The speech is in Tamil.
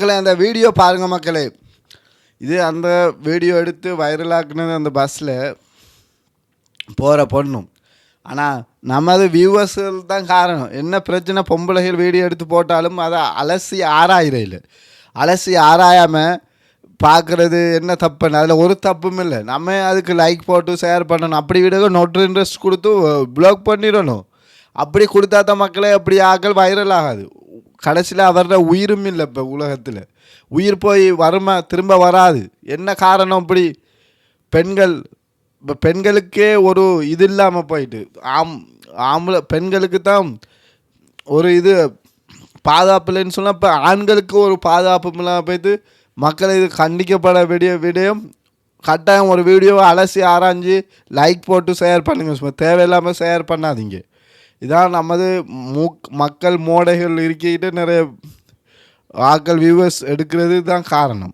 மக்களே அந்த வீடியோ பாருங்க மக்களே. இது அந்த வீடியோ எடுத்து வைரலாக்குனது அந்த பஸ்ஸில் போகிற பொண்ணும். ஆனால் நமது வியூவர்ஸுகள் தான் காரணம். என்ன பிரச்சனை, பொம்பளைகள் வீடியோ எடுத்து போட்டாலும் அதை அலசி ஆராயிறையில் அலசி ஆராயாமல் பார்க்குறது என்ன தப்புன்னு அதில் ஒரு தப்பும் இல்லை. நம்ம அதுக்கு லைக் போட்டு ஷேர் பண்ணணும். அப்படி வீடியோ நோட்டு இன்ட்ரெஸ்ட் கொடுத்து ப்ளாக் பண்ணிடணும். அப்படி கொடுத்தா தான் மக்களே அப்படி ஆக்கள் வைரல் ஆகாது. கடைசியில் அவரோட உயிரும் இல்லை. இப்போ உலகத்தில் உயிர் போய் வருமா திரும்ப வராது. என்ன காரணம்? இப்படி பெண்கள் இப்போ பெண்களுக்கே ஒரு இது இல்லாமல் போயிட்டு ஆம்பளை பெண்களுக்கு தான் ஒரு இது பாதுகாப்பு இல்லைன்னு சொன்னால் இப்போ ஆண்களுக்கு ஒரு பாதுகாப்பு இல்லாமல் போயிட்டு மக்கள் இது கண்டிக்கப்பட வேண்டிய விடயம். கட்டாயம் ஒரு வீடியோவை அலசி ஆராய்ஞ்சு லைக் போட்டு ஷேர் பண்ணுங்க. சும்மா தேவையில்லாமல் ஷேர் பண்ணாதீங்க. இதான் நமது மக்கள் மோடைகள் இருக்கிட்டு நிறைய ஆக்கள் வியூவர்ஸ் எடுக்கிறது தான் காரணம்.